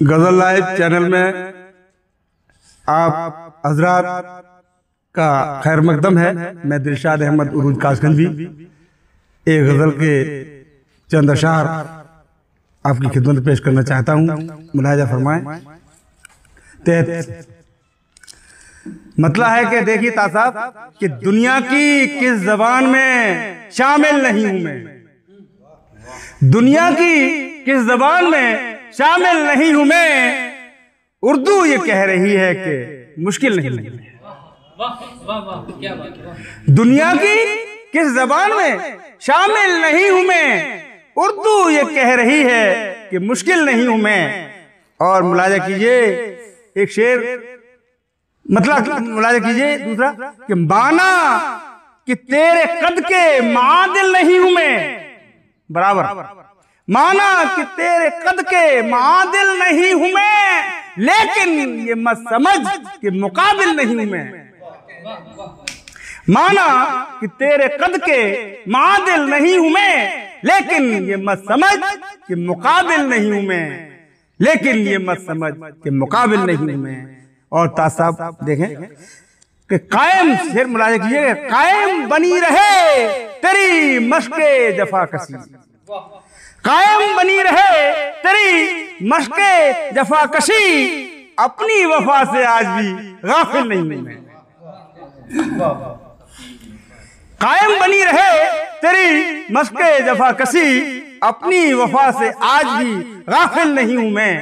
गजल live channel में आप हजरात का खैर मकदम है। मैं दिलशाद अहमद उरूज कासगंजी एक गजल के चंद अशार आपकी खिदमत में पेश करना चाहता हूँ। मुलाहिजा फरमाएं। मतलब है कि देखिए तासाब कि दुनिया की किस जबान में शामिल नहीं हूं मैं, दुनिया की किस जबान में शामिल नहीं हूं मैं, उर्दू ये कह रही है कि मुश्किल नहीं है। दुनिया की किस जबान में शामिल नहीं हूं मैं, उर्दू ये कह रही है कि मुश्किल नहीं हूं मैं। और मुलाजा कीजिए एक शेर, मतलब मुलाजा कीजिए दूसरा कि माना कि तेरे कद के मादिल नहीं हूं मैं, बराबर माना कि तेरे कद के मादिल नहीं हूं मैं, लेकिन ये मत समझ कि मुकाबिल नहीं हूं मैं। माना कि तेरे कद के मादिल नहीं हूं मैं, लेकिन ये मत समझ कि मुकाबिल नहीं हूं मैं, लेकिन ये मत समझ कि मुकाबिल नहीं हूं मैं। और तासाब देखें कि कायम, शेर मुलाजा कीजिए, कायम बनी रहे तेरी मशके जफा कसी, कायम बनी रहे तेरी मशके जफा कशी, अपनी वफा से आज भी गाफिल नहीं हूं मैं। कायम बनी रहे तेरी मशके जफा कसी, अपनी वफा से आज भी गाफिल नहीं हूं मैं,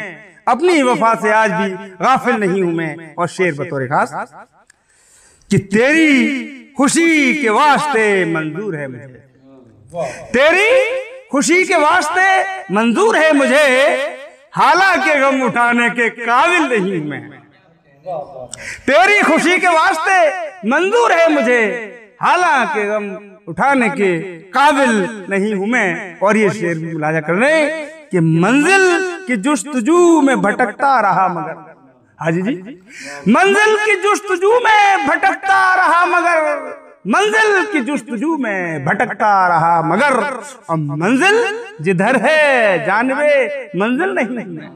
अपनी वफा से आज भी गाफिल नहीं हूं मैं। और शेर बतौर खास कि तेरी खुशी के वास्ते मंजूर है मुझे, तेरी खुशी के वास्ते मंजूर है मुझे, हालांकि गम उठाने के काबिल नहीं हूं मैं। तेरी खुशी के वास्ते मंजूर है मुझे, हालांकि गम उठाने के काबिल नहीं हूं मैं। और ये शेर भी मुलाजा कर रहे कि मंजिल की जुस्तजू में भटकता रहा मगर, हाजी जी, मंजिल की जुस्तजू में भटकता रहा मगर, मंजिल की जुस्तजू में भटकता रहा मगर, अब मंजिल जिधर है जानवे मंजिल नहीं है।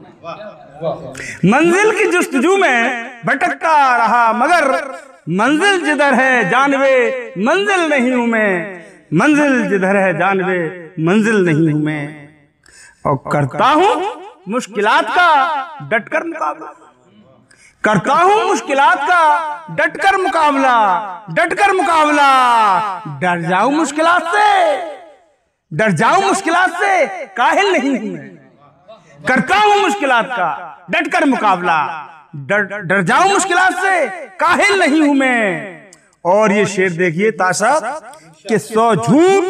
मंजिल की जुस्तजू में भटकता रहा मगर, मंजिल जिधर है जानवे मंजिल नहीं हूं मैं, मंजिल जिधर है जानवे मंजिल नहीं हूं मैं। और करता हूं मुश्किलात का डटकर मुकाबला, करता हूं मुश्किलात का डटकर मुकाबला, डटकर मुकाबला, डर जाऊं मुश्किलात से, डर जाऊं मुश्किलात से काहिल नहीं हूं मैं। करता हूं मुश्किलात का डटकर मुकाबला, डर जाऊं मुश्किलात से काहिल नहीं हूं मैं। और ये शेर देखिए तासाब कि 100 झूठ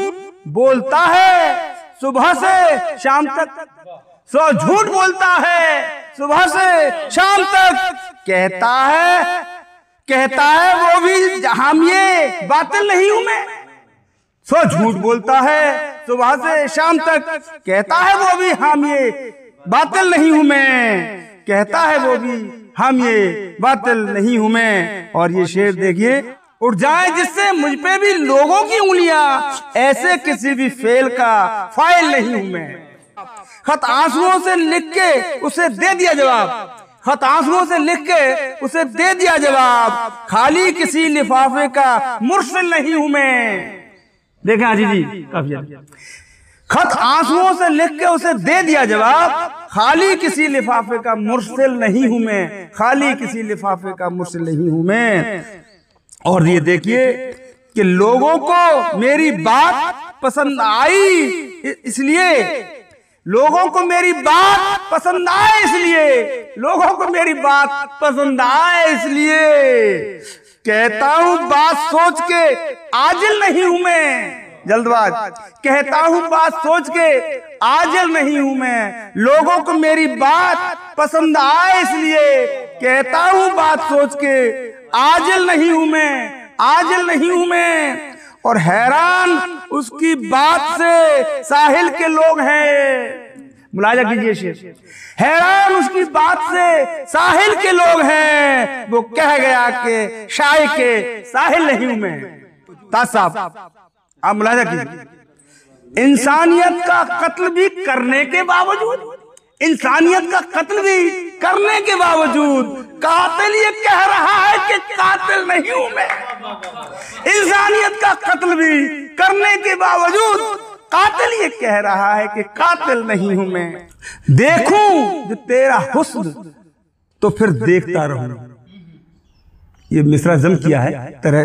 बोलता है सुबह से शाम तक, 100 झूठ बोलता है सुबह से शाम तक, कहता है वो भी हामिए बातिल नहीं हूं मैं। 100 झूठ बोलता है सुबह से शाम तक, कहता है वो भी हामिए बातिल नहीं हूं मैं, कहता है वो भी हामिए बातिल नहीं हूं मैं। और ये शेर देखिए, उठ जाए जिससे मुझ पे भी लोगों की उंगलियां, ऐसे किसी भी फेल का फाइल नहीं हूं मैं। खत आंसुओं से लिख के उसे दे दिया जवाब, खत आंसुओं से लिख के उसे दे दिया जवाब, खाली किसी लिफाफे का मुर्सिल नहीं हूं मैं। देखें हाजी जी, काफी खत आंसुओं से लिख के उसे दे दिया जवाब, खाली किसी लिफाफे का मुर्सिल नहीं हूं मैं, खाली किसी लिफाफे का मुर्सिल नहीं हूं मैं। और ये देखिए कि लोगों को मेरी बात पसंद आई, इसलिए लोगों को मेरी बात पसंद आए, इसलिए लोगों को मेरी बात पसंद आए, इसलिए कहता हूं बात सोच के आजिल नहीं हूं मैं, जल्दबाज, कहता हूं बात सोच के आजिल नहीं हूं मैं। लोगों को मेरी बात पसंद आए, इसलिए कहता हूं बात सोच के आजिल नहीं हूं मैं, आजिल नहीं हूं मैं। और हैरान उसकी बात से साहिल के लोग हैं, मुलाजा कीजिए शेर, हैरान उसकी बात से साहिल के लोग हैं, वो कह गया कि शाय के साहिल नहीं हूं मैं। तासाब आप मुलाजा कीजिए, इंसानियत का कत्ल भी करने के बावजूद, इंसानियत का कत्ल भी करने के बावजूद कातिल ये कह रहा है कि कातिल नहीं हूं मैं। इंसानियत का कत्ल भी करने के बावजूद कातिल ये कह रहा है कि कातिल नहीं हूं मैं। देखूं जो तेरा हुस्न तो फिर देखता रहूं। ये मिसरा जम किया है तरह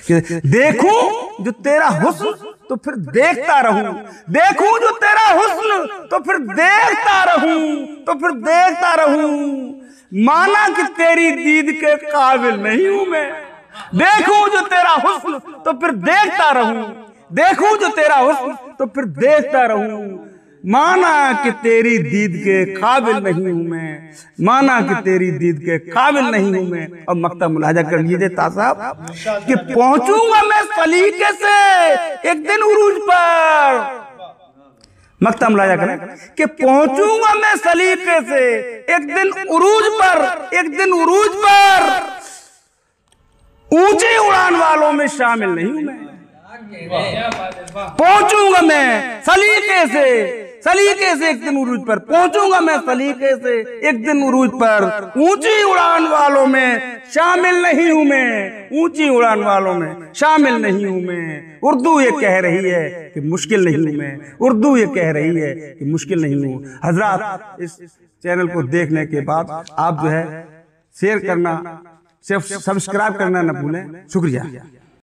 कि देखूं जो तेरा हुस्न तो फिर देखता रहूं, देखूं जो तेरा हुस्न तो फिर देखता रहूं, तो फिर देखता रहूं। माना कि तेरी दीद के काबिल नहीं हूं मैं। देखूं जो तेरा हुस्न तो फिर देखता रहूं, देखूं जो तेरा हुस्न तो फिर देखता रहूं। माना कि तेरी दीद के काबिल नहीं हूं मैं, माना कि तेरी दीद के काबिल नहीं हूं मैं। और मक्ता मुलाजा कर लीजिए साहब कि पहुंचूंगा मैं सलीके से एक दिन उरूज पर। मक्ता मुलाजा करें कि पहुंचूंगा मैं सलीके से एक दिन उरूज पर, एक दिन उरूज पर। ऊंची उड़ान वालों में शामिल नहीं हूं मैं। पहुंचूंगा मैं सलीके से, सलीके से एक दिन उरूज पर पहुंचूंगा मैं, सलीके से एक दिन उरूज पर। ऊंची उड़ान वालों में शामिल नहीं हूं मैं, ऊंची उड़ान वालों में शामिल नहीं हूं मैं। उर्दू ये कह रही है कि मुश्किल नहीं हूं मैं, उर्दू ये कह रही है कि मुश्किल नहीं हूं। हजरात, इस चैनल को देखने के बाद आप जो है शेयर करना, सब्सक्राइब करना न भूलें। शुक्रिया।